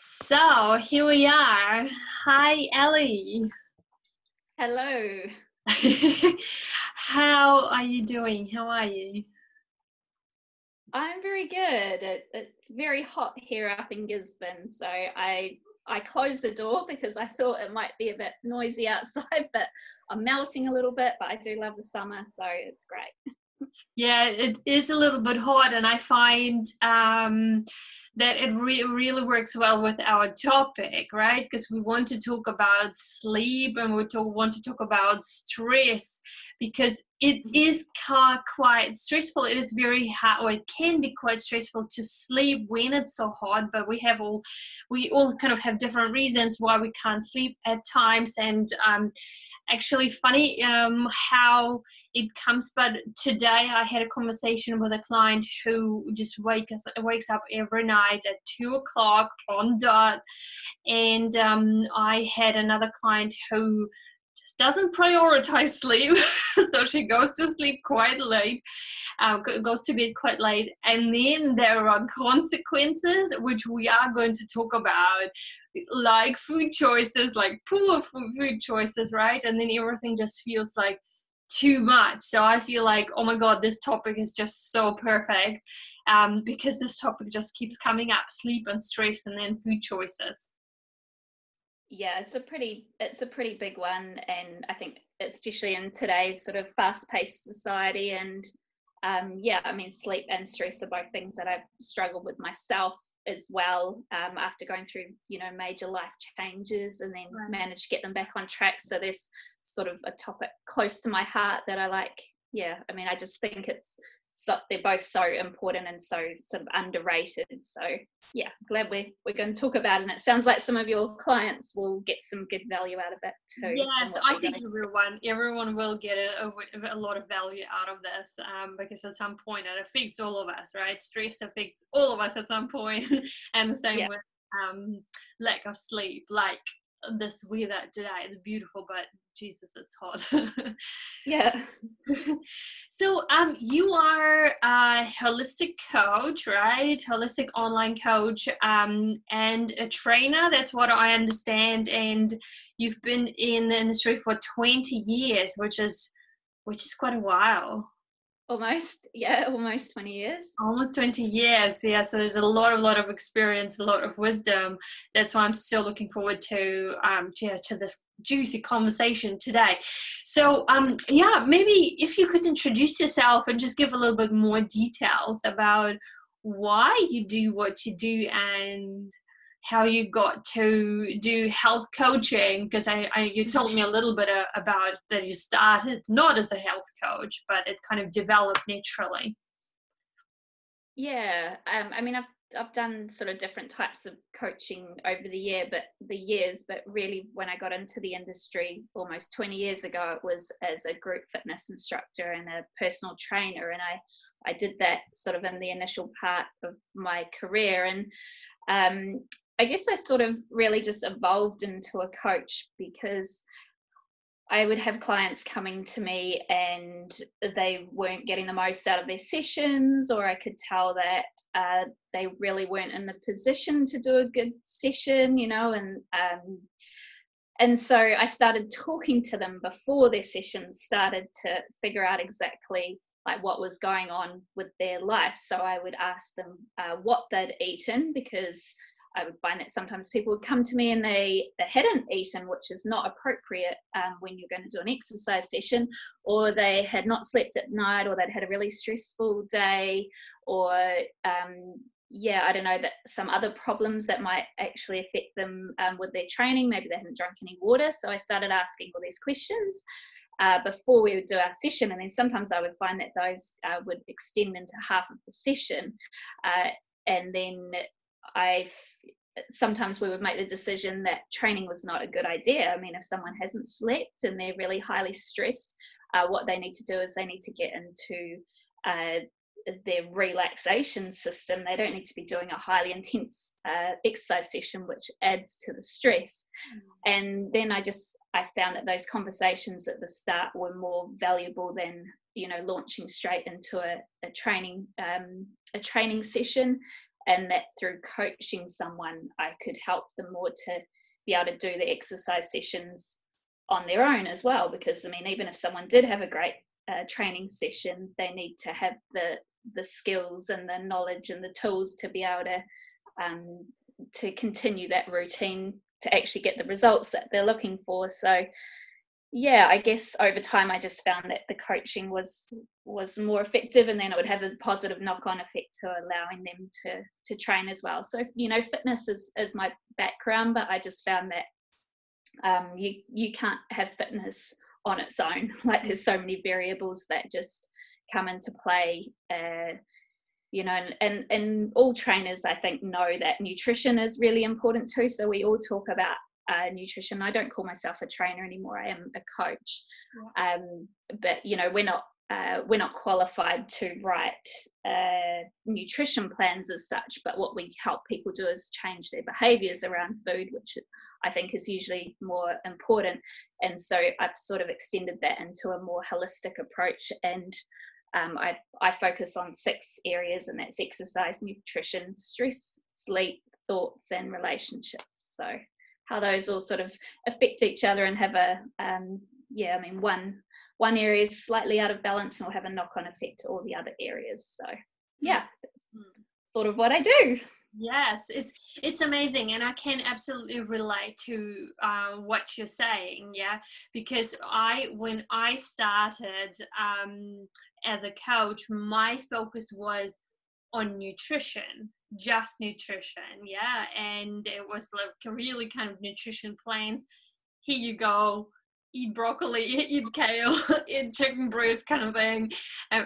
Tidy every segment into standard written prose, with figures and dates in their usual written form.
So here we are. Hi, Elly. Hello. How are you doing? How are you? I'm very good. It's very hot here up in Gisborne, so I closed the door because I thought it might be a bit noisy outside, but I'm melting a little bit, but I do love the summer, so it's great. Yeah, it is a little bit hot, and I find that it really works well with our topic, right? Because we want to talk about sleep and want to talk about stress because it is quite stressful. It is very hard, or it can be quite stressful to sleep when it's so hot. But we all kind of have different reasons why we can't sleep at times, and actually funny how it comes. But today I had a conversation with a client who just wakes up every night at 2 o'clock on dot, and I had another client who just doesn't prioritize sleep. So she goes to sleep quite late, goes to bed quite late, and then there are consequences which we are going to talk about, like food choices, like poor food choices, right? And then everything just feels like too much. So I feel like, oh my god, this topic is just so perfect, because this topic just keeps coming up: sleep and stress, and then food choices. Yeah, it's a pretty big one, and I think especially in today's sort of fast-paced society, and yeah, I mean, sleep and stress are both things that I've struggled with myself as well, after going through, major life changes, and then Right. managed to get them back on track. So there's sort of a topic close to my heart that I like. Yeah, I mean, I just think they're both so important and so sort of underrated. So yeah, glad we're going to talk about it. And it sounds like some of your clients will get some good value out of it too. Yeah, From so what I they're think going to. everyone will get a lot of value out of this, because at some point it affects all of us, right? Stress affects all of us at some point, and the same Yeah. with lack of sleep. Like this weather today, it's beautiful, but Jesus, it's hot. Yeah. So, you are a holistic coach, right? Holistic online coach, and a trainer. That's what I understand. And you've been in the industry for 20 years, which is quite a while. Almost 20 years. Almost 20 years, yeah. So there's a lot of experience, a lot of wisdom. That's why I'm still looking forward to this juicy conversation today. So yeah, maybe if you could introduce yourself and just give a little bit more details about why you do what you do and how you got to do health coaching, because you told me a little bit about that you started not as a health coach, but it kind of developed naturally. Yeah, I mean, I've done sort of different types of coaching over the years, but really when I got into the industry almost 20 years ago, it was as a group fitness instructor and a personal trainer, and I did that sort of in the initial part of my career, and I guess I sort of really just evolved into a coach because I would have clients coming to me and they weren't getting the most out of their sessions, or I could tell that they really weren't in the position to do a good session, and so I started talking to them before their sessions started to figure out exactly like what was going on with their life. So I would ask them what they'd eaten, because I would find that sometimes people would come to me and they hadn't eaten, which is not appropriate when you're going to do an exercise session, or they had not slept at night, or they'd had a really stressful day, or I don't know, that some other problems that might actually affect them with their training. Maybe they hadn't drunk any water. So I started asking all these questions before we would do our session. And then sometimes I would find that those would extend into half of the session. And then sometimes we would make the decision that training was not a good idea. I mean, if someone hasn't slept and they're really highly stressed, what they need to do is they need to get into their relaxation system. They don't need to be doing a highly intense exercise session, which adds to the stress. And then I found that those conversations at the start were more valuable than launching straight into a training session. and that through coaching someone, I could help them more to be able to do the exercise sessions on their own as well. Because I mean, even if someone did have a great training session, they need to have the skills and the knowledge and the tools to be able to continue that routine to actually get the results that they're looking for. So yeah, I guess over time I just found that the coaching was more effective, and then it would have a positive knock-on effect to allowing them to train as well. So fitness is my background, but I just found that you can't have fitness on its own. Like, there's so many variables that just come into play, and all trainers, I think, know that nutrition is really important too. So we all talk about nutrition. I don't call myself a trainer anymore. I am a coach. Yeah. But we're not qualified to write nutrition plans as such, but what we help people do is change their behaviors around food, which I think is usually more important. And so I've sort of extended that into a more holistic approach, and I focus on 6 areas, and that's exercise, nutrition, stress, sleep, thoughts, and relationships. So how those all sort of affect each other and have a one area is slightly out of balance and will have a knock-on effect to all the other areas. So yeah, that's sort of what I do. Yes, it's amazing, and I can absolutely relate to what you're saying. Yeah, because when I started as a coach, my focus was on nutrition, just nutrition. Yeah, and it was like really kind of nutrition plans. Here you go, eat broccoli, eat kale, eat chicken breast, kind of thing.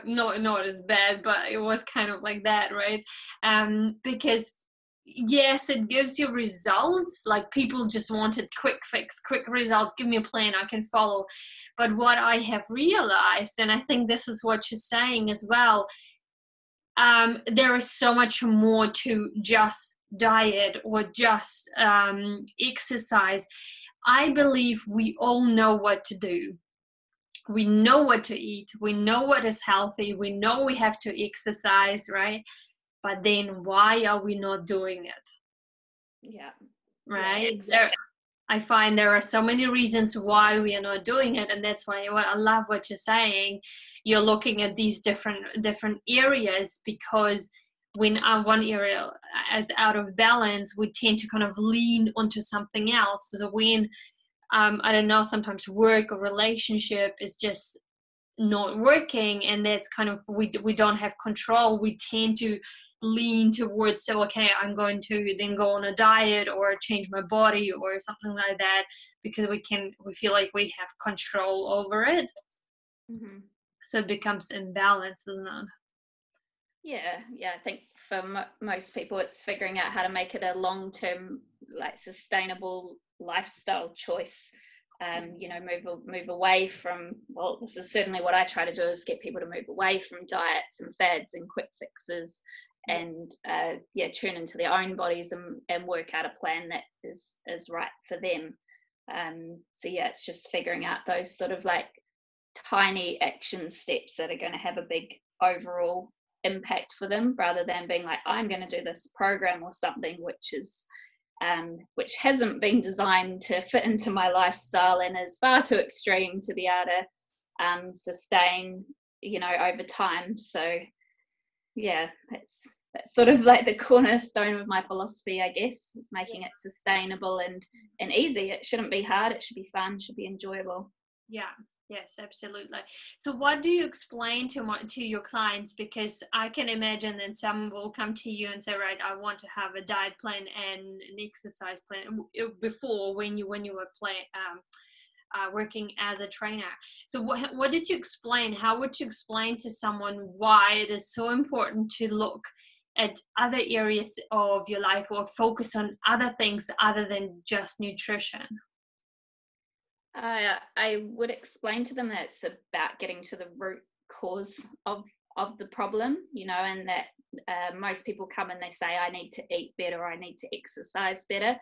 Not as bad, but it was kind of like that, right? Because yes, it gives you results. Like, people just wanted quick fix, quick results. Give me a plan I can follow. But what I have realized, and I think this is what you're saying as well, there is so much more to just diet or just exercise. I believe we all know what to do. We know what to eat. We know what is healthy. We know we have to exercise, right? But then why are we not doing it? Yeah. Right? Yeah, exactly. I find there are so many reasons why we are not doing it, and that's why I love what you're saying. You're looking at these different areas, because when one area is out of balance, we tend to kind of lean onto something else. So when I don't know, sometimes work or relationship is just not working, and that's kind of we don't have control, we tend to lean towards, so okay, I'm going to then go on a diet or change my body or something like that, because we feel like we have control over it. Mm-hmm. So it becomes imbalanced, doesn't it? Yeah, I think for most people it's figuring out how to make it a long-term, like, sustainable lifestyle choice. Move away from, well, this is certainly what I try to do, is get people to move away from diets and fads and quick fixes, and tune into their own bodies and work out a plan that is right for them. It's just figuring out those sort of like tiny action steps that are going to have a big overall impact for them, rather than being like, I'm going to do this program or something which hasn't been designed to fit into my lifestyle and is far too extreme to be able to sustain over time. So yeah, that's sort of like the cornerstone of my philosophy, I guess. It's making it sustainable and easy. It shouldn't be hard, it should be fun, should be enjoyable. Yeah. Yes, absolutely. So what do you explain to your clients? Because I can imagine that some will come to you and say, right, I want to have a diet plan and an exercise plan before, when you were working as a trainer. So what did you explain? How would you explain to someone why it is so important to look at other areas of your life or focus on other things other than just nutrition? I would explain to them that it's about getting to the root cause of the problem, and that most people come and they say, I need to eat better, I need to exercise better.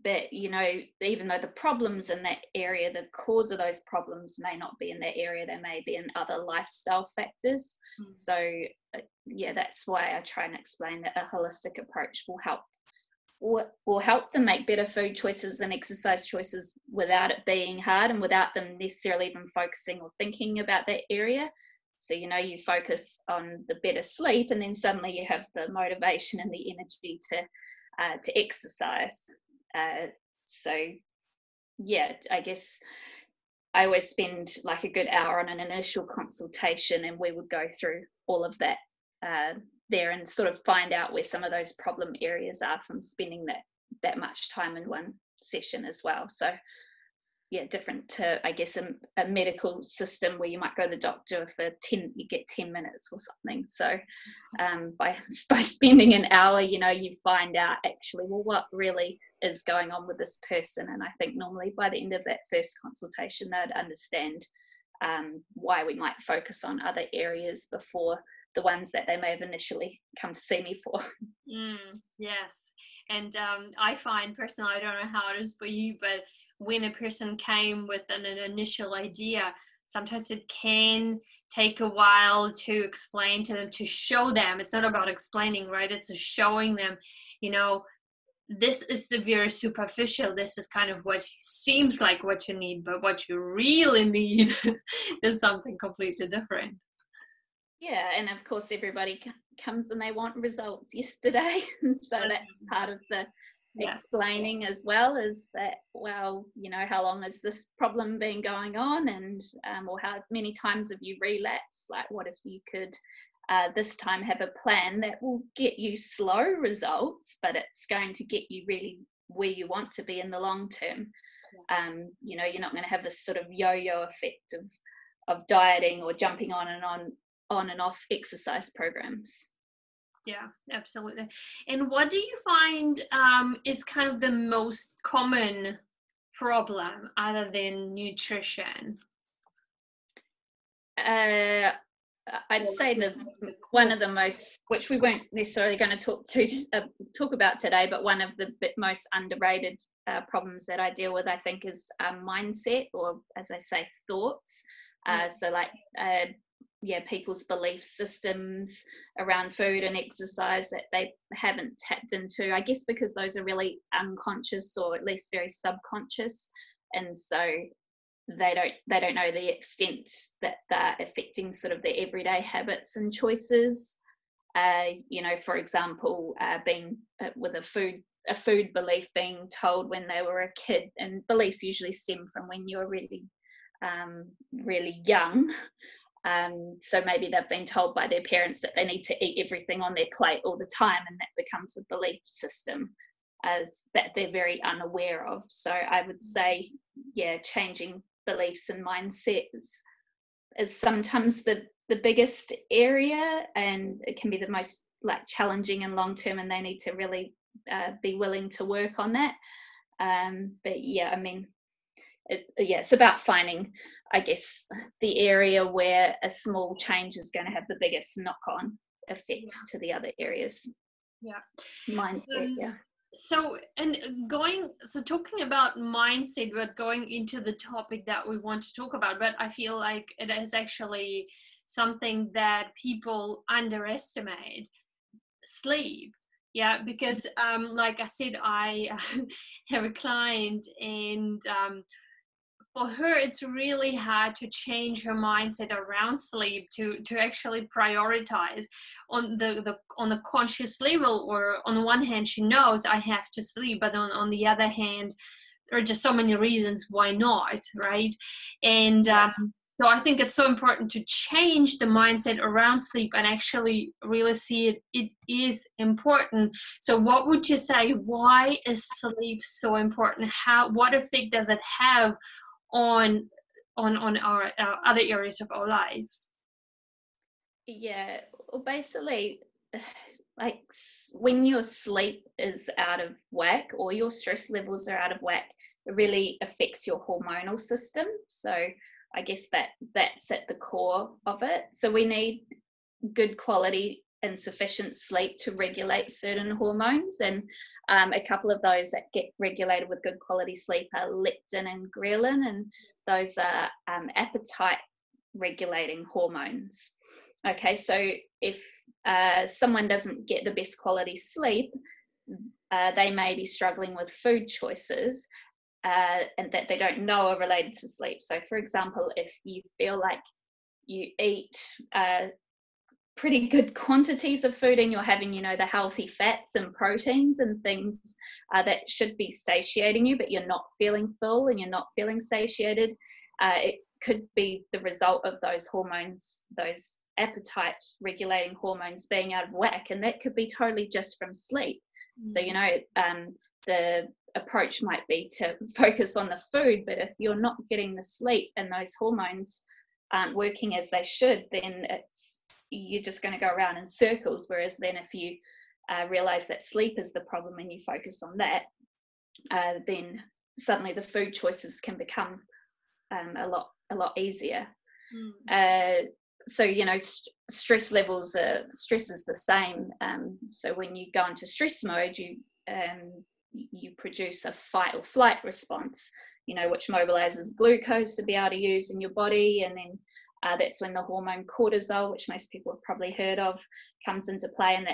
but even though the problems in that area, the cause of those problems may not be in that area, they may be in other lifestyle factors. So that's why I try and explain that a holistic approach will help them make better food choices and exercise choices without it being hard and without them necessarily even focusing or thinking about that area. So you focus on the better sleep, and then suddenly you have the motivation and the energy to exercise. So I guess I always spend like a good hour on an initial consultation, and we would go through all of that there and sort of find out where some of those problem areas are from spending that much time in one session as well. So different to, I guess, a medical system where you might go to the doctor for you get 10 minutes or something. So by spending an hour, you find out actually, well, what really is going on with this person. And I think normally by the end of that first consultation, they'd understand why we might focus on other areas before the ones that they may have initially come to see me for. Yes. And I find personally, I don't know how it is for you, but when a person came with an initial idea, sometimes it can take a while to explain to them, to show them. It's not about explaining, right? It's showing them, this is the very superficial. This is kind of what seems like what you need, but what you really need is something completely different. Yeah, and of course everybody comes and they want results yesterday, and so that's part of the explaining as well, is that, well, how long has this problem been going on, and or how many times have you relapsed? Like, what if you could this time have a plan that will get you slow results, but it's going to get you really where you want to be in the long term. You're not going to have this sort of yo-yo effect of dieting or jumping on and off exercise programs. Yeah, absolutely. And what do you find is kind of the most common problem other than nutrition? I'd say one of the most, which we weren't necessarily going to talk about today, but one of the most underrated problems that I deal with, I think, is mindset, or as I say, thoughts. So like people's belief systems around food and exercise that they haven't tapped into, I guess because those are really unconscious, or at least very subconscious, and so they don't know the extent that they're affecting sort of their everyday habits and choices. For example, being with a food belief being told when they were a kid, and beliefs usually stem from when you're really really young. So maybe they've been told by their parents that they need to eat everything on their plate all the time, and that becomes a belief system as that they're very unaware of. So I would say, changing beliefs and mindset is sometimes the biggest area, and it can be the most challenging and long term, and they need to really be willing to work on that. It's about finding, I guess, the area where a small change is going to have the biggest knock-on effect to the other areas. Mindset. So talking about mindset, but going into the topic that we want to talk about, but I feel like it is actually something that people underestimate: sleep. Yeah, because like I said, I have a client, and for her, it's really hard to change her mindset around sleep to actually prioritize on the conscious level. Or on the one hand, she knows I have to sleep, but on the other hand, there are just so many reasons why not, right? And so I think it's so important to change the mindset around sleep and actually really see it is important. So what would you say, why is sleep so important? What effect does it have on our other areas of our lives? Well, basically, when your sleep is out of whack, or your stress levels are out of whack, it really affects your hormonal system. So I guess that's at the core of it. So we need good quality insufficient sleep to regulate certain hormones, and a couple of those that get regulated with good quality sleep are leptin and ghrelin, and those are appetite regulating hormones. Okay, so if someone doesn't get the best quality sleep, they may be struggling with food choices and that they don't know are related to sleep. So for example, if you feel like you eat pretty good quantities of food and you're having, you know, the healthy fats and proteins and things that should be satiating you, but you're not feeling full and you're not feeling satiated, it could be the result of those hormones, those appetite regulating hormones being out of whack, and that could be totally just from sleep. So, you know, the approach might be to focus on the food, but if you're not getting the sleep and those hormones aren't working as they should, then you're just going to go around in circles. Whereas then if you realize that sleep is the problem and you focus on that, then suddenly the food choices can become a lot easier. So, you know, stress levels, stress is the same. So when you go into stress mode, you produce a fight or flight response, you know, which mobilizes glucose to be able to use in your body. And then that's when the hormone cortisol, which most people have probably heard of, comes into play. And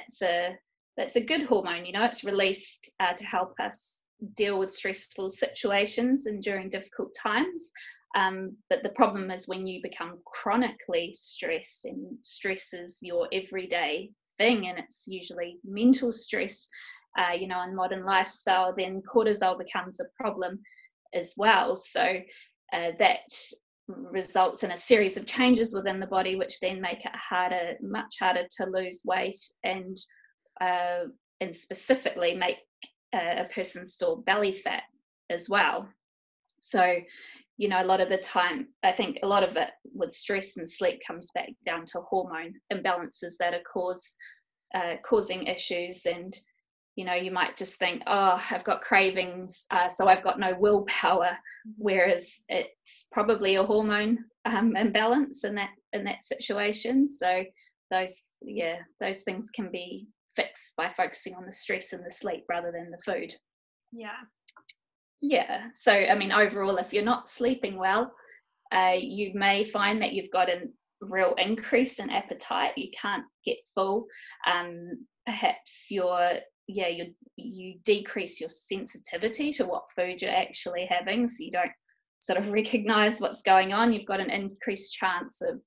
that's a good hormone, you know, it's released to help us deal with stressful situations and during difficult times. But the problem is when you become chronically stressed, and stress is your everyday thing, and it's usually mental stress, you know, in modern lifestyle, then cortisol becomes a problem as well. So that results in a series of changes within the body, which then make it much harder to lose weight, and specifically make a person store belly fat as well. So, you know, a lot of the time, I think a lot of it with stress and sleep comes back down to hormone imbalances that are causing issues. And, you know, you might just think, oh, I've got cravings, so I've got no willpower, whereas it's probably a hormone imbalance in that situation. So those things can be fixed by focusing on the stress and the sleep rather than the food. Yeah. So, I mean, overall, if you're not sleeping well, you may find that you've got a real increase in appetite. You can't get full. Perhaps you decrease your sensitivity to what food you're actually having, so you don't sort of recognize what's going on. You've got an increased chance of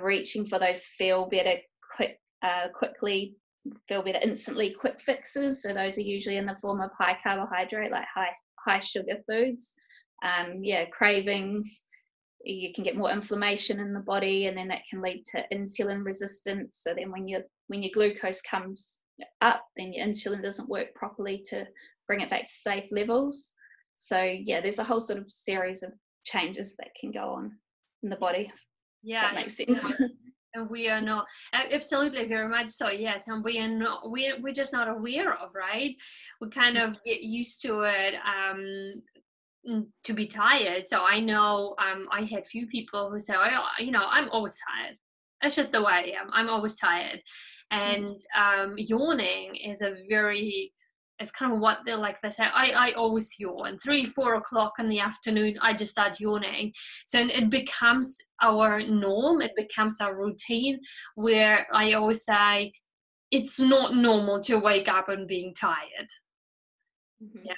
reaching for those feel better instantly quick fixes. So those are usually in the form of high carbohydrate, like high sugar foods. Cravings. You can get more inflammation in the body, and then that can lead to insulin resistance. So then when your glucose comes up, then your insulin doesn't work properly to bring it back to safe levels. So yeah, there's a whole sort of series of changes that can go on in the body. Yeah, that makes sense. And we are not, absolutely, very much so, yes. And we are not, we're just not aware of, right? We kind of get used to it, to be tired. So I know I had few people who say, oh, you know, I'm always tired. That's just the way I am. I'm always tired. And yawning is it's kind of what they say, I always yawn. 3-4 o'clock in the afternoon, I just start yawning. So it becomes our norm. It becomes our routine, where I always say, it's not normal to wake up and being tired. Yeah.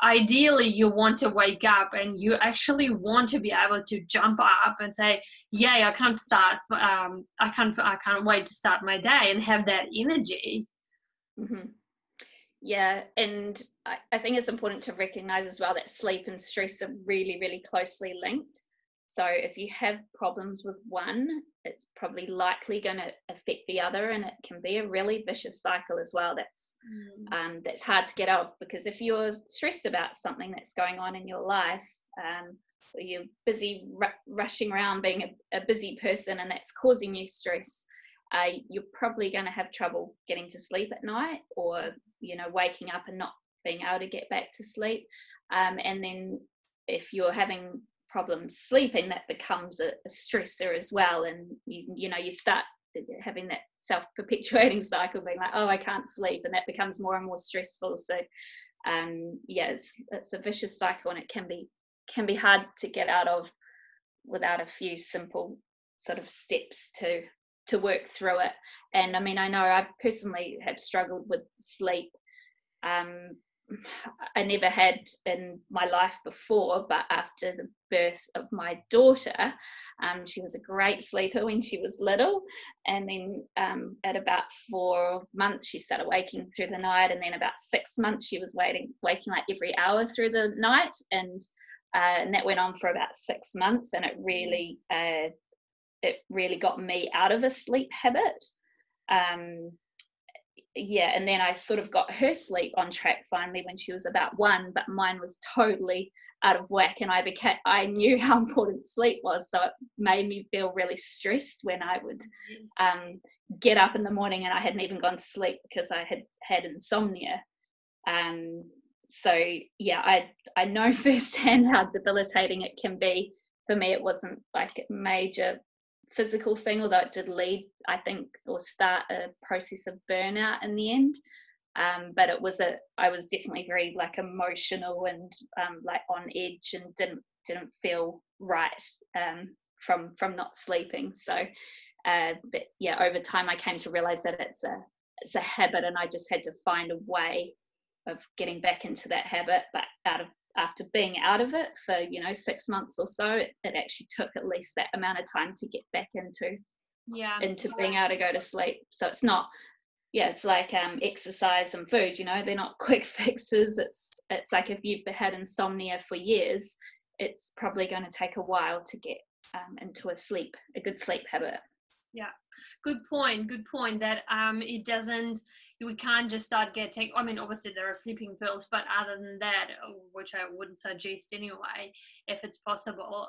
Ideally, you want to wake up and you actually want to be able to jump up and say, yay, I can't wait to start my day, and have that energy. Yeah, and I think it's important to recognize as well that sleep and stress are really, really closely linked. So if you have problems with one, it's probably likely going to affect the other, and it can be a really vicious cycle as well. That's hard to get out, because if you're stressed about something that's going on in your life, or you're busy rushing around being a busy person, and that's causing you stress, you're probably going to have trouble getting to sleep at night, or, you know, waking up and not being able to get back to sleep. And then if you're having problems sleeping, that becomes a stressor as well. And you start having that self-perpetuating cycle, being like, oh, I can't sleep, and that becomes more and more stressful. So it's a vicious cycle, and it can be hard to get out of without a few simple sort of steps to work through it. And I mean, I know I personally have struggled with sleep. I never had in my life before, but after the birth of my daughter, she was a great sleeper when she was little, and then at about 4 months she started waking through the night, and then about 6 months she was waking like every hour through the night, and that went on for about 6 months, and it really got me out of a sleep habit. And then I sort of got her sleep on track finally when she was about 1, but mine was totally out of whack, and I knew how important sleep was, so it made me feel really stressed when I would get up in the morning and I hadn't even gone to sleep because I had insomnia. So yeah, I know firsthand how debilitating it can be. For me, it wasn't like a major physical thing, although it did lead, I think, or start a process of burnout in the end. But I was definitely very like emotional and like on edge, and didn't feel right from not sleeping. So but yeah, over time I came to realize that it's a habit, and I just had to find a way of getting back into that habit. But after being out of it for 6 months or so, it actually took at least that amount of time to get back into being able to go to sleep. So it's not, it's like exercise and food, they're not quick fixes. It's like if you've had insomnia for years, it's probably going to take a while to get into a good sleep habit. Yeah, good point that it doesn't, we can't just start getting, I mean, obviously there are sleeping pills, but other than that, which I wouldn't suggest anyway, if it's possible,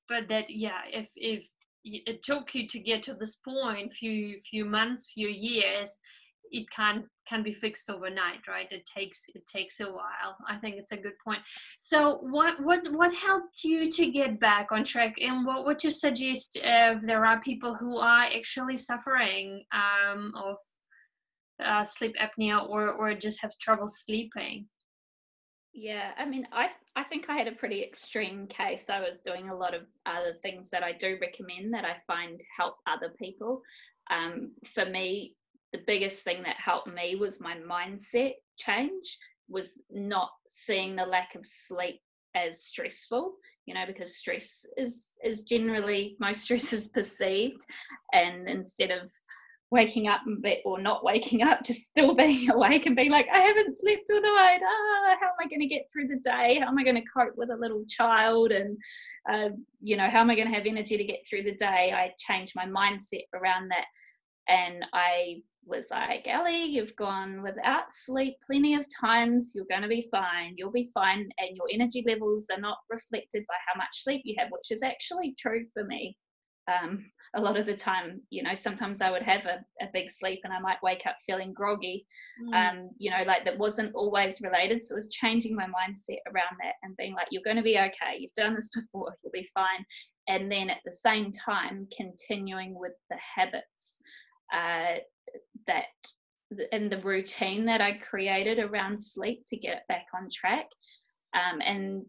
but that, if it took you to get to this point, few months, few years, it can be fixed overnight, right? It takes a while. I think it's a good point. So what helped you to get back on track, and what would you suggest if there are people who are actually suffering of sleep apnea or just have trouble sleeping? Yeah, I mean, I think I had a pretty extreme case. I was doing a lot of other things that I do recommend that I find help other people. For me, the biggest thing that helped me was my mindset change, was not seeing the lack of sleep as stressful, because stress is generally, most stress is perceived, and instead of waking up or not waking up, just still being awake and being like, I haven't slept all night, how am I going to get through the day, how am I going to cope with a little child, and how am I going to have energy to get through the day? I changed my mindset around that, and I was like, Elly, you've gone without sleep plenty of times, you're going to be fine, you'll be fine, and your energy levels are not reflected by how much sleep you have, which is actually true for me. A lot of the time, sometimes I would have a big sleep and I might wake up feeling groggy, like that wasn't always related. So it was changing my mindset around that and being like, you're going to be okay, you've done this before, you'll be fine. And then at the same time, continuing with the habits that and the routine that I created around sleep to get it back on track. And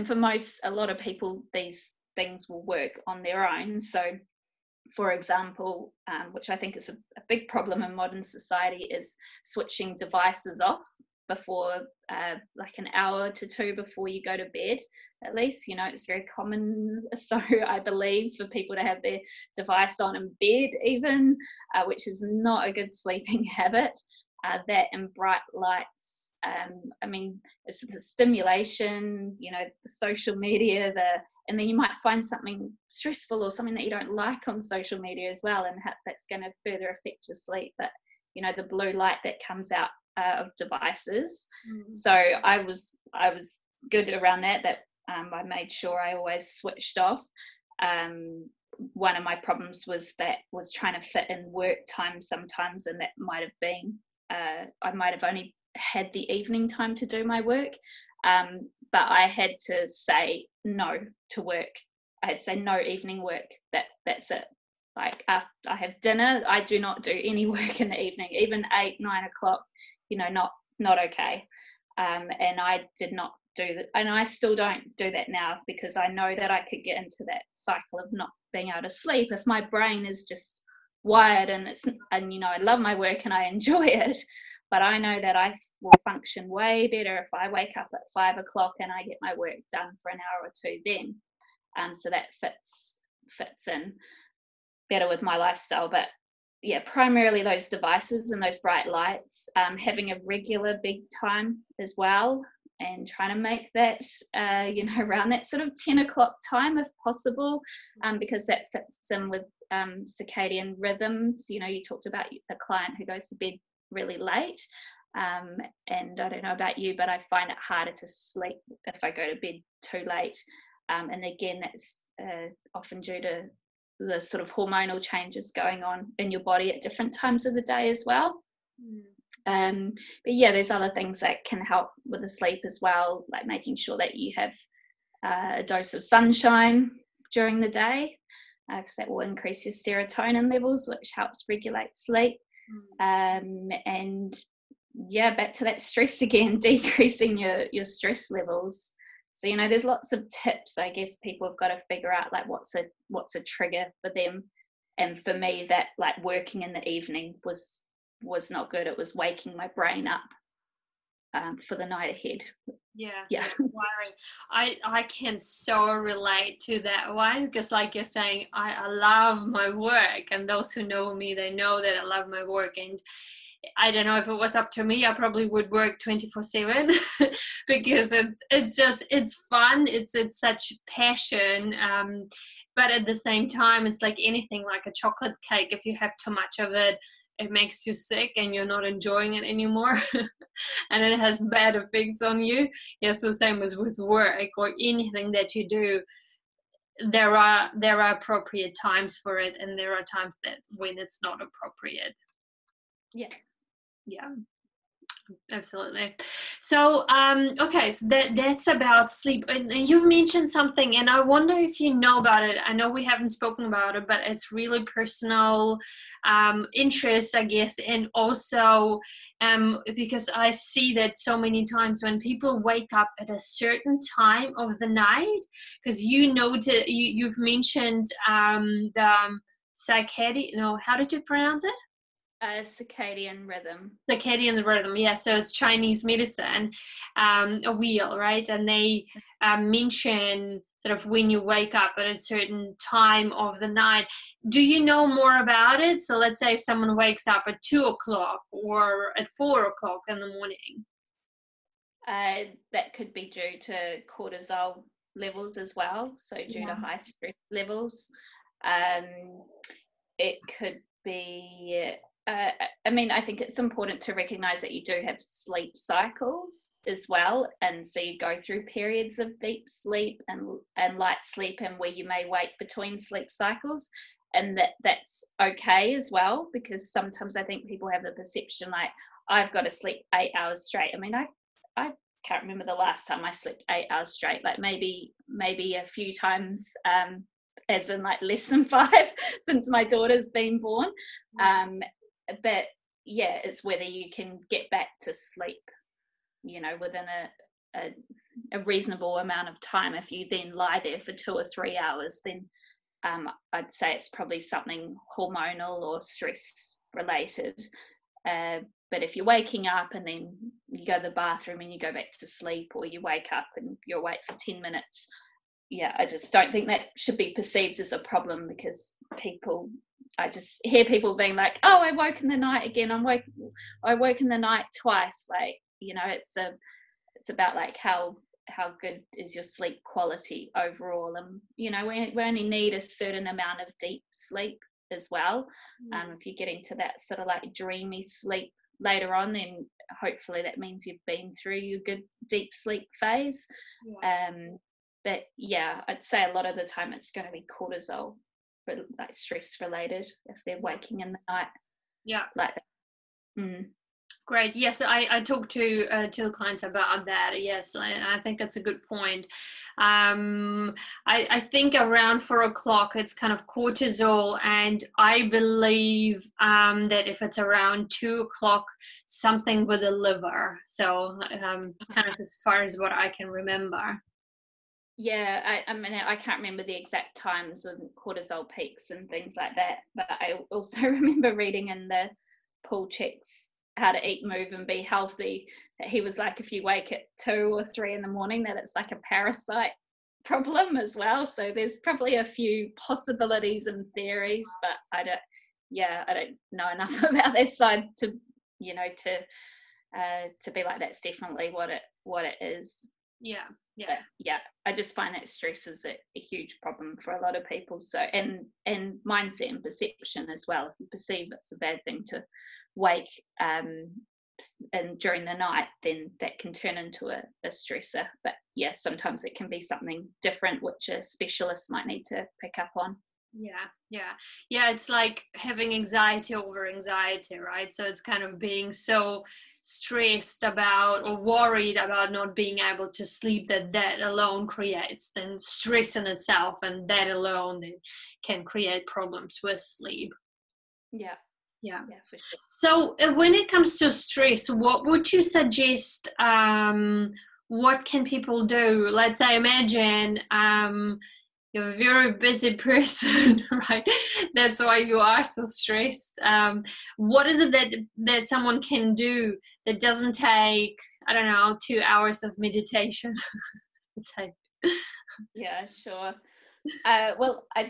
for a lot of people, these things will work on their own. So for example, which I think is a big problem in modern society, is switching devices off before like an hour to 2 before you go to bed, at least. It's very common, so I believe, for people to have their device on in bed even, which is not a good sleeping habit. That and bright lights, it's the stimulation, the social media, and then you might find something stressful or something that you don't like on social media as well, and that's going to further affect your sleep. But the blue light that comes out of devices. So I was good around that I made sure I always switched off. One of my problems was trying to fit in work time sometimes, and that might have been I might have only had the evening time to do my work, but I had to say no to work. I had to say no evening work. That's it. like after I have dinner, I do not do any work in the evening, even 8, 9 o'clock, not okay. And I did not do that, and I still don't do that now, because I know that I could get into that cycle of not being able to sleep if my brain is just wired, and I love my work and I enjoy it, but I know that I will function way better if I wake up at 5 o'clock and I get my work done for an hour or two then. So that fits in better with my lifestyle. But yeah, primarily those devices and those bright lights, having a regular bedtime as well, and trying to make that around that sort of 10 o'clock time if possible, because that fits in with circadian rhythms. You talked about a client who goes to bed really late, and I don't know about you, but I find it harder to sleep if I go to bed too late, and again, that's often due to the sort of hormonal changes going on in your body at different times of the day as well. But yeah, there's other things that can help with the sleep as well, like making sure that you have a dose of sunshine during the day, because that will increase your serotonin levels, which helps regulate sleep. And yeah, back to that stress again, decreasing your stress levels. So there's lots of tips, I guess, people have got to figure out, like what's a trigger for them. And for me, that like working in the evening was not good. It was waking my brain up for the night ahead. Yeah. Worrying. I can so relate to that one, because like you're saying, I love my work, and those who know me, they know that I love my work, and I don't know, if it was up to me, I probably would work 24/7 because it's fun. It's such passion. But at the same time, it's like anything, like a chocolate cake. If you have too much of it, it makes you sick and you're not enjoying it anymore. And it has bad effects on you. Yes, the same as with work or anything that you do. There are appropriate times for it, and there are times that when it's not appropriate. Yeah, absolutely. So okay, so that's about sleep, and you've mentioned something, and I wonder if you know about it. I know we haven't spoken about it, but it's really personal interest, I guess, and also because I see that so many times when people wake up at a certain time of the night, because you've mentioned the circadian, no, how did you pronounce it? Circadian rhythm. Circadian rhythm, yeah. So it's Chinese medicine, a wheel, right? And they mention sort of when you wake up at a certain time of the night. Do you know more about it? So let's say if someone wakes up at 2 o'clock or at 4 o'clock in the morning. That could be due to cortisol levels as well. So due to high stress levels. It could be I think it's important to recognize that you do have sleep cycles as well, and so you go through periods of deep sleep and light sleep, and where you may wake between sleep cycles, and that's okay as well, because sometimes I think people have the perception like, I've got to sleep 8 hours straight. I mean, I can't remember the last time I slept 8 hours straight, like maybe a few times, as in like less than 5 since my daughter's been born. But yeah, it's whether you can get back to sleep, within a reasonable amount of time. If you then lie there for 2 or 3 hours, then I'd say it's probably something hormonal or stress related. But if you're waking up and then you go to the bathroom and you go back to sleep, or you wake up and you're awake for 10 minutes, yeah, I just don't think that should be perceived as a problem, because I just hear people being like, oh, I woke in the night again. I woke in the night twice. Like, it's about like how good is your sleep quality overall. And, we only need a certain amount of deep sleep as well. If you're getting to that sort of like dreamy sleep later on, then hopefully that means you've been through your good deep sleep phase. But yeah, I'd say a lot of the time it's going to be cortisol, like stress related, if they're waking in the night. Yeah. Like that. Great. Yes, I talked to two clients about that. Yes, I think that's a good point. I think around 4 o'clock it's kind of cortisol, and I believe that if it's around 2 o'clock, something with the liver. So it's kind of as far as what I can remember. Yeah, I mean, I can't remember the exact times and cortisol peaks and things like that, but I also remember reading in the Paul Chek's How to Eat, Move and Be Healthy that he was like, if you wake at 2 or 3 in the morning, that it's like a parasite problem as well. So there's probably a few possibilities and theories, but I don't know enough about this side to, to be like, that's definitely what it is. Yeah. Yeah. But yeah, I just find that stress is a huge problem for a lot of people. So and mindset and perception as well. If you perceive it's a bad thing to wake and during the night, then that can turn into a stressor. But yeah, sometimes it can be something different which a specialist might need to pick up on. Yeah, it's like having anxiety over anxiety, right? So it's kind of being so stressed about or worried about not being able to sleep that alone creates then stress in itself, and that alone then can create problems with sleep. Yeah, Yeah, for sure. so when it comes to stress, what would you suggest? What can people do? Let's say, imagine you're a very busy person, right? That's why you are so stressed. What is it that someone can do that doesn't take, I don't know, 2 hours of meditation? Yeah, sure. Well, I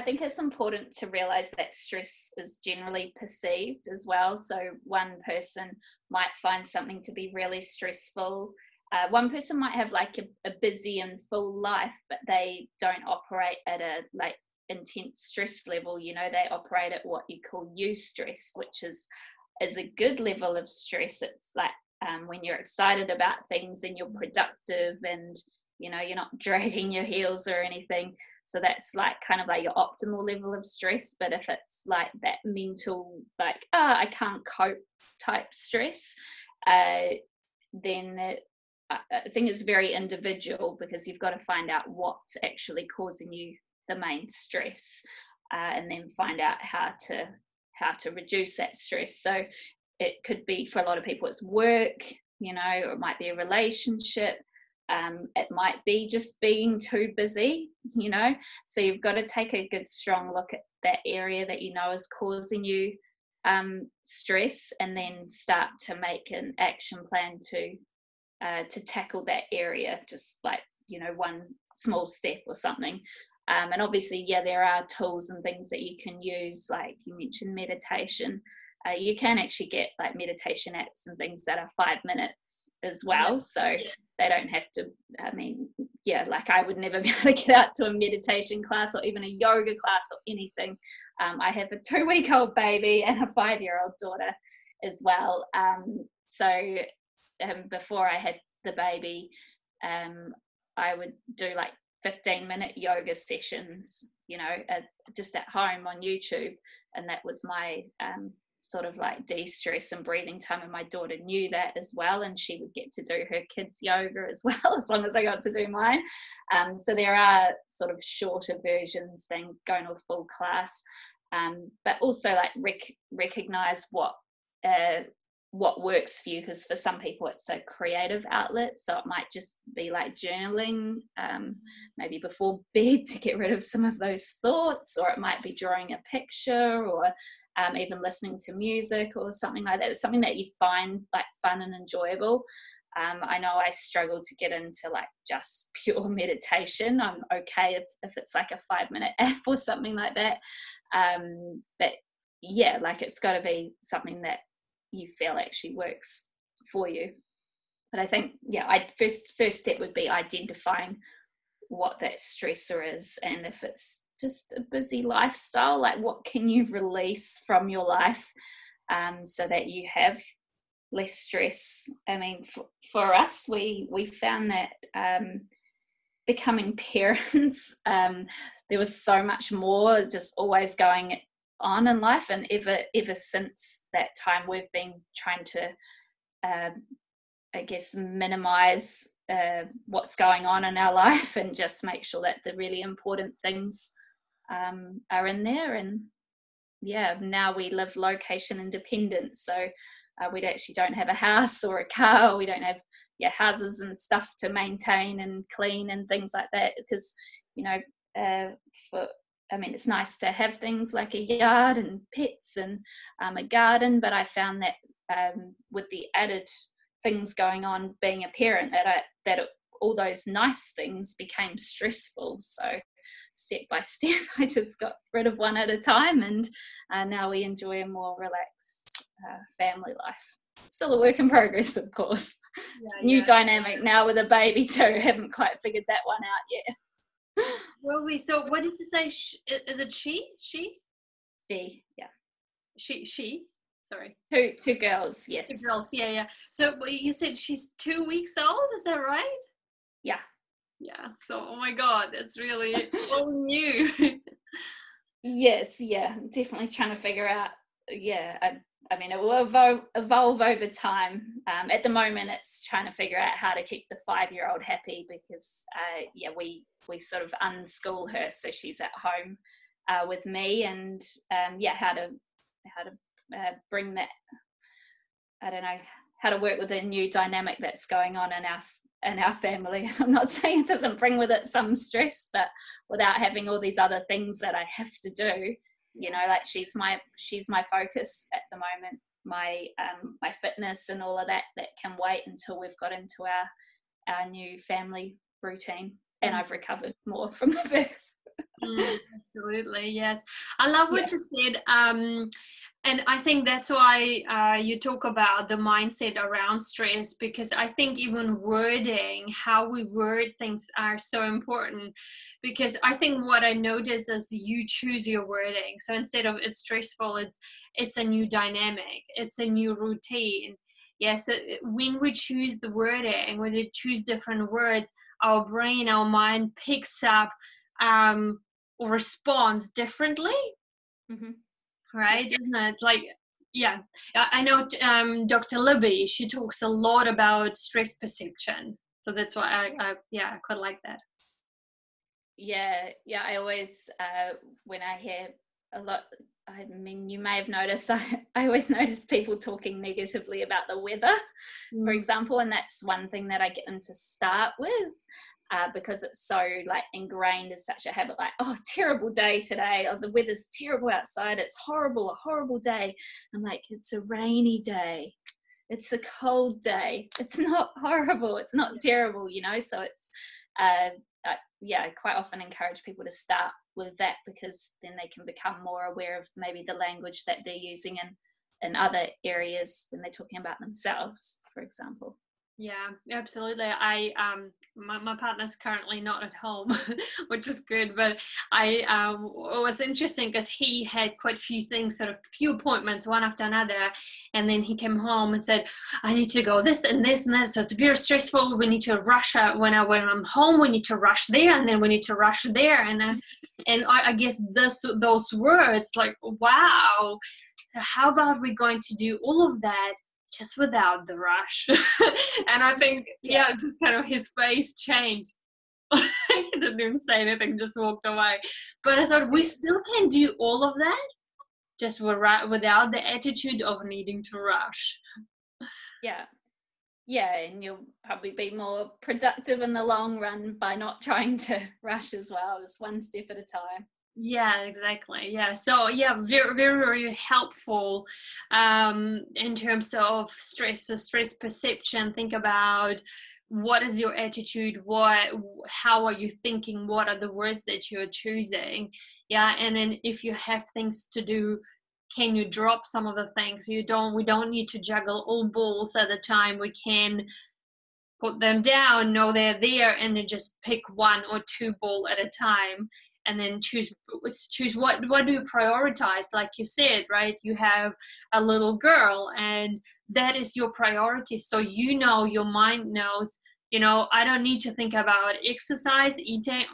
think it's important to realize that stress is generally perceived as well. So one person might find something to be really stressful. One person might have like a busy and full life, but they don't operate at a like intense stress level. They operate at what you call eustress, which is a good level of stress. It's like when you're excited about things and you're productive and you're not dragging your heels or anything. So that's like kind of like your optimal level of stress. But if it's like that mental, like, I can't cope type stress, then I think it's very individual, because you've got to find out what's actually causing you the main stress, and then find out how to reduce that stress. So it could be, for a lot of people, it's work, or it might be a relationship. It might be just being too busy, so you've got to take a good strong look at that area that is causing you stress, and then start to make an action plan to tackle that area, just like one small step or something. And obviously, there are tools and things that you can use, like you mentioned meditation. You can actually get like meditation apps and things that are 5 minutes as well, so they don't have to, like I would never be able to get out to a meditation class or even a yoga class or anything. I have a 2-week-old baby and a 5-year-old daughter as well. So before I had the baby, I would do like 15-minute yoga sessions, just at home on YouTube, and that was my sort of like de-stress and breathing time, and my daughter knew that as well, and she would get to do her kids yoga as well, as long as I got to do mine. So there are sort of shorter versions than going to a full class, but also like recognize what works for you, because for some people it's a creative outlet, so it might just be like journaling, maybe before bed, to get rid of some of those thoughts, or it might be drawing a picture, or even listening to music or something like that. It's something that you find like fun and enjoyable. I know I struggle to get into like just pure meditation. I'm okay if it's like a 5-minute app or something like that, but yeah, like it's got to be something that you feel actually works for you. But I think first step would be identifying what that stressor is, and if it's just a busy lifestyle, like what can you release from your life, so that you have less stress. I mean, for us, we found that becoming parents, there was so much more just always going on in life, and ever since that time we've been trying to I guess, minimize what's going on in our life and just make sure that the really important things are in there. And yeah, now we live location independent, so we actually don't have a house or a car. We don't have houses and stuff to maintain and clean and things like that, because it's nice to have things like a yard and pets and a garden, but I found that with the added things going on being a parent, that all those nice things became stressful. So step by step, I just got rid of one at a time, and now we enjoy a more relaxed family life. Still a work in progress, of course. New dynamic now with a baby too. Haven't quite figured that one out yet. Well, so what did you say? Is it she? She, yeah. She. Sorry. Two girls, yes. 2 girls, yeah. So you said she's 2 weeks old, is that right? Yeah. Yeah. So, oh my God, that's really so new. Yes, yeah. Definitely trying to figure out, it will evolve over time. At the moment, it's trying to figure out how to keep the 5-year-old happy, because, we sort of unschool her, so she's at home with me, and how to bring that, I don't know, how to work with a new dynamic that's going on in our family. I'm not saying it doesn't bring with it some stress, but without having all these other things that I have to do, like she's my focus at the moment. My fitness and all of that can wait until we've got into our new family routine and I've recovered more from the birth. Absolutely, yes. I love what you said. And I think that's why you talk about the mindset around stress, because I think even wording, how we word things are so important. Because I think what I notice is you choose your wording. So instead of it's stressful, it's a new dynamic, it's a new routine. Yes, so when we choose the wording, when we choose different words, our brain, our mind picks up or responds differently. Mm-hmm. Right, isn't it? Like, yeah, I know Dr. Libby, she talks a lot about stress perception, so that's why I quite like that. I always when I hear a lot, I mean, you may have noticed, I always notice people talking negatively about the weather, for example, and that's one thing that I get them to start with. Because it's so like ingrained as such a habit, like, oh, terrible day today, oh, the weather's terrible outside, it's horrible, a horrible day. I'm like, it's a rainy day, it's a cold day, it's not horrible, it's not terrible, so it's I quite often encourage people to start with that, because then they can become more aware of maybe the language that they're using in other areas when they're talking about themselves, for example. Yeah, absolutely. My partner's currently not at home, which is good, but it was interesting because he had quite a few things, sort of few appointments, one after another, and then he came home and said, I need to go this and this and that, so it's very stressful, we need to rush out when I'm home, we need to rush there, and then we need to rush there, and I guess those words, like, wow, how about we're going to do all of that just without the rush? And I think just kind of his face changed. He didn't even say anything, just walked away. But I thought we still can do all of that just without the attitude of needing to rush. And you'll probably be more productive in the long run by not trying to rush as well, just one step at a time. Yeah, exactly. Yeah. So very, very, very helpful in terms of stress. So stress perception, think about what is your attitude, how are you thinking, what are the words that you're choosing. Yeah. And then if you have things to do, can you drop some of the things? We don't need to juggle all balls at a time. We can put them down, know they're there, and then just pick 1 or 2 balls at a time. And then choose what do you prioritize? Like you said, right? You have a little girl, and that is your priority. So your mind knows, I don't need to think about exercise, eating,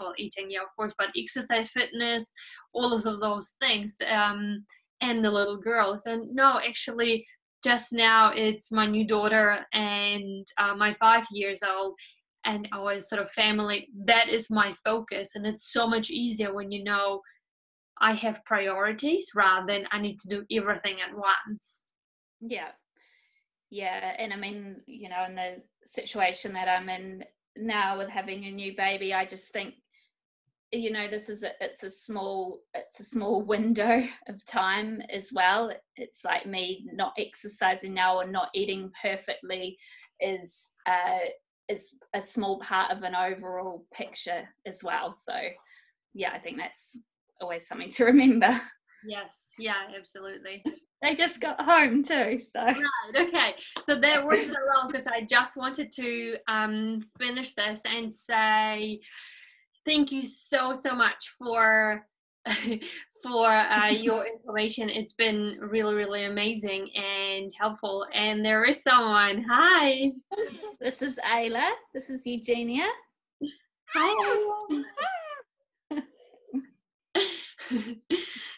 yeah, of course, but exercise, fitness, all of those things, and the little girls. And no, actually, just now it's my new daughter and my 5 years old and our sort of family. That is my focus. And it's so much easier when you know I have priorities rather than I need to do everything at once. Yeah. Yeah. And I mean, you know, in the situation that I'm in now with having a new baby, I just think, you know, it's a small window of time as well. It's like me not exercising now or not eating perfectly is a small part of an overall picture as well. So yeah, I think that's always something to remember. Yes, yeah, absolutely. They just got home too, so. Right, okay. So that works so well because I just wanted to finish this and say thank you so much for for your information. It's been really, really amazing and helpful. And there is someone. Hi. This is Ayla. This is Eugenia. Hi.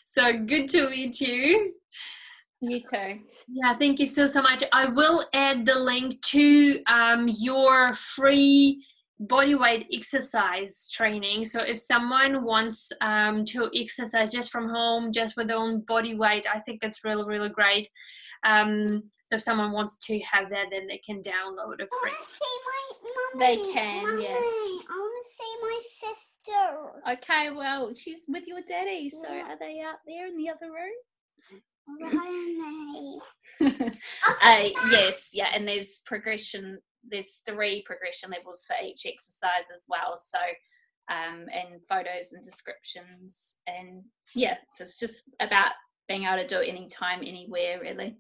So good to meet you. You too. Yeah, thank you so much. I will add the link to your free bodyweight exercise training. So if someone wants to exercise just from home, just with their own body weight, I think that's really, really great. So if someone wants to have that, then they can download it free. I want to see my They mummy. can, Mummy. yes. I want to see my sister. Okay, well, she's with your daddy, so Yeah. are they out there in the other room? Yes, yeah, and there's 3 progression levels for each exercise as well, so and photos and descriptions, and yeah, so it's just about being able to do it anytime, anywhere, really.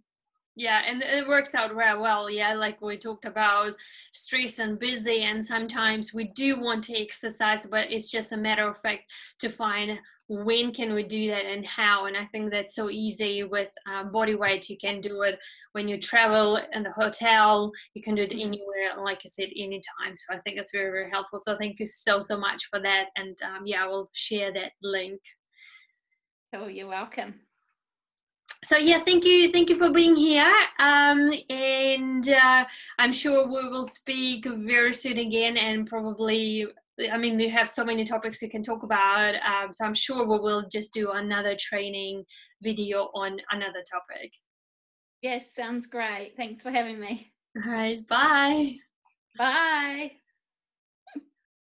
Yeah, and it works out very well. Yeah, like we talked about stress and busy, and sometimes we do want to exercise, but it's just a matter of fact to find when can we do that and how. And I think that's so easy with body weight. You can do it when you travel in the hotel. You can do it anywhere, like I said, anytime. So I think it's very, very helpful. So thank you so much for that. And yeah, I will share that link. Oh, you're welcome. So yeah, thank you for being here, and I'm sure we will speak very soon again, and probably, I mean, you have so many topics you can talk about, so I'm sure we will just do another training video on another topic. Yes, sounds great. Thanks for having me. All right, bye. Bye.